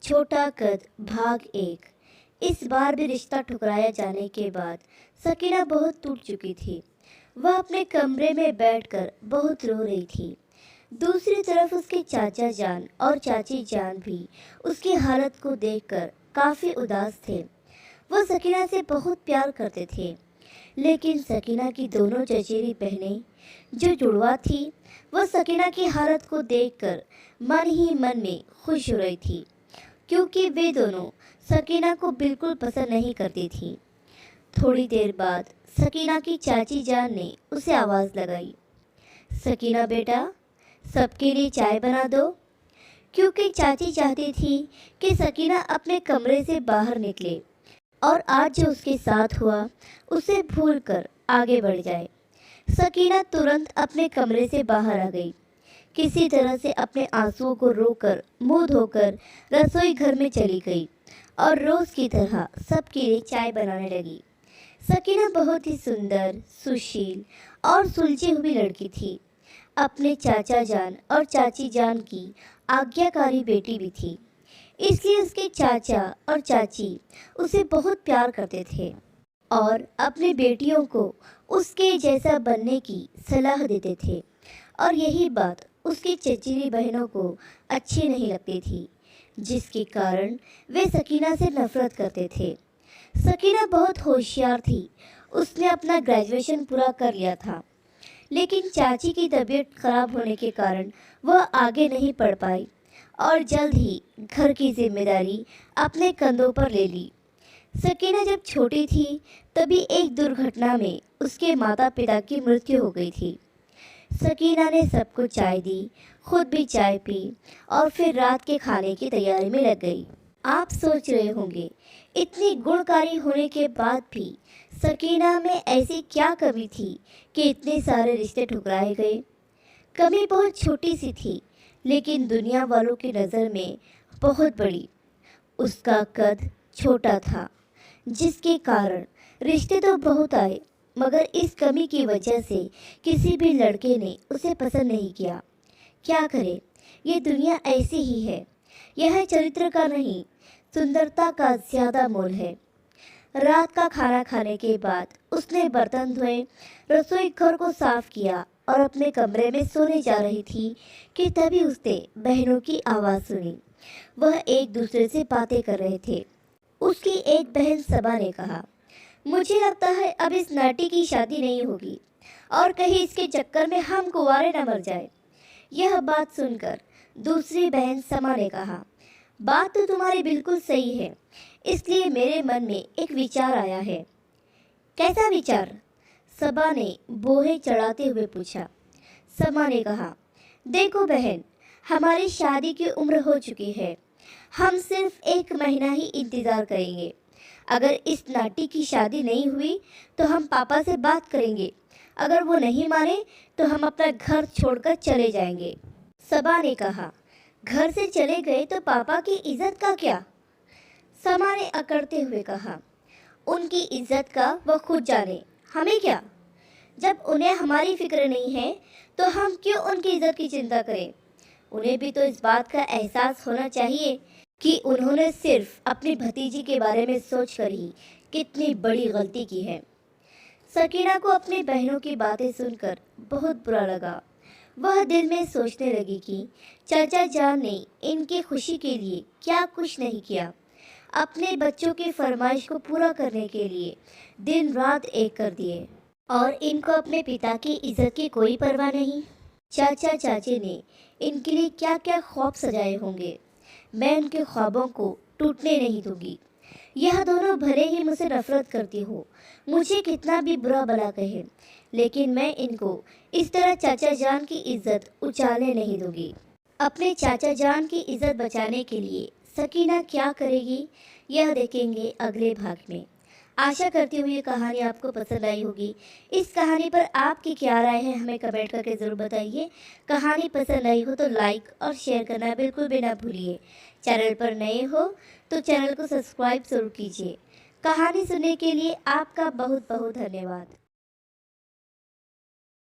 छोटा कद भाग 1। इस बार भी रिश्ता ठुकराया जाने के बाद सकीना बहुत टूट चुकी थी। वह अपने कमरे में बैठकर बहुत रो रही थी। दूसरी तरफ उसके चाचा जान और चाची जान भी उसकी हालत को देखकर काफ़ी उदास थे। वह सकीना से बहुत प्यार करते थे, लेकिन सकीना की दोनों चचेरी बहनें जो जुड़वा थी, वह सकीना की हालत को देखकर मन ही मन में खुश हो रही थी, क्योंकि वे दोनों सकीना को बिल्कुल पसंद नहीं करती थी। थोड़ी देर बाद सकीना की चाची जान ने उसे आवाज़ लगाई, सकीना बेटा, सबके लिए चाय बना दो। क्योंकि चाची चाहती थी कि सकीना अपने कमरे से बाहर निकले और आज जो उसके साथ हुआ उसे भूलकर आगे बढ़ जाए। सकीना तुरंत अपने कमरे से बाहर आ गई। किसी तरह से अपने आंसुओं को रोककर मुंह धोकर रसोई घर में चली गई और रोज की तरह सबके लिए चाय बनाने लगी। सकीना बहुत ही सुंदर, सुशील और सुलझी हुई लड़की थी। अपने चाचा जान और चाची जान की आज्ञाकारी बेटी भी थी, इसलिए उसके चाचा और चाची उसे बहुत प्यार करते थे और अपनी बेटियों को उसके जैसा बनने की सलाह देते थे। और यही बात उसकी चचेरी बहनों को अच्छी नहीं लगती थी, जिसके कारण वे सकीना से नफरत करते थे। सकीना बहुत होशियार थी। उसने अपना ग्रेजुएशन पूरा कर लिया था, लेकिन चाची की तबीयत खराब होने के कारण वह आगे नहीं पढ़ पाई और जल्द ही घर की जिम्मेदारी अपने कंधों पर ले ली। सकीना जब छोटी थी तभी एक दुर्घटना में उसके माता पिता की मृत्यु हो गई थी। सकीना ने सबको चाय दी, खुद भी चाय पी और फिर रात के खाने की तैयारी में लग गई। आप सोच रहे होंगे, इतनी गुणकारी होने के बाद भी सकीना में ऐसी क्या कमी थी कि इतने सारे रिश्ते ठुकराए गए। कमी बहुत छोटी सी थी, लेकिन दुनिया वालों की नज़र में बहुत बड़ी। उसका कद छोटा था, जिसके कारण रिश्ते तो बहुत आए, मगर इस कमी की वजह से किसी भी लड़के ने उसे पसंद नहीं किया। क्या करे, ये दुनिया ऐसी ही है। यह चरित्र का नहीं, सुंदरता का ज़्यादा मोल है। रात का खाना खाने के बाद उसने बर्तन धोए, रसोई घर को साफ किया और अपने कमरे में सोने जा रही थी कि तभी उसने बहनों की आवाज़ सुनी। वह एक दूसरे से बातें कर रहे थे। उसकी एक बहन सबा ने कहा, मुझे लगता है अब इस नाटी की शादी नहीं होगी और कहीं इसके चक्कर में हम कुंवारे न मर जाए। यह बात सुनकर दूसरी बहन समा ने कहा, बात तो तुम्हारी बिल्कुल सही है, इसलिए मेरे मन में एक विचार आया है। कैसा विचार? सबा ने बोहे चढ़ाते हुए पूछा। समा ने कहा, देखो बहन, हमारी शादी की उम्र हो चुकी है। हम सिर्फ 1 महीना ही इंतज़ार करेंगे। अगर इस नाटी की शादी नहीं हुई तो हम पापा से बात करेंगे। अगर वो नहीं माने तो हम अपना घर छोड़कर चले जाएंगे। सबा ने कहा, घर से चले गए तो पापा की इज्जत का क्या? समा ने अकड़ते हुए कहा, उनकी इज्जत का वह खुद जाने, हमें क्या? जब उन्हें हमारी फिक्र नहीं है तो हम क्यों उनकी इज्जत की चिंता करें? उन्हें भी तो इस बात का एहसास होना चाहिए कि उन्होंने सिर्फ अपनी भतीजी के बारे में सोचकर ही कितनी बड़ी गलती की है। सकीना को अपनी बहनों की बातें सुनकर बहुत बुरा लगा। वह दिल में सोचने लगी कि चाचा जान ने इनकी खुशी के लिए क्या कुछ नहीं किया। अपने बच्चों की फरमाइश को पूरा करने के लिए दिन रात एक कर दिए और इनको अपने पिता की इज्जत की कोई परवाह नहीं। चाचा चाची ने इनके लिए क्या क्या ख्वाब सजाए होंगे। मैं उनके ख्वाबों को टूटने नहीं दूंगी। यह दोनों भले ही मुझसे नफरत करती हो, मुझे कितना भी बुरा भला कहे, लेकिन मैं इनको इस तरह चाचा जान की इज्जत उछालने नहीं दूंगी। अपने चाचा जान की इज्जत बचाने के लिए सकीना क्या करेगी, यह देखेंगे अगले भाग में। आशा करती हूँ ये कहानी आपको पसंद आई होगी। इस कहानी पर आपकी क्या राय है हमें कमेंट करके ज़रूर बताइए। कहानी पसंद आई हो तो लाइक और शेयर करना बिल्कुल भी ना भूलिए। चैनल पर नए हो तो चैनल को सब्सक्राइब ज़रूर कीजिए। कहानी सुनने के लिए आपका बहुत बहुत धन्यवाद।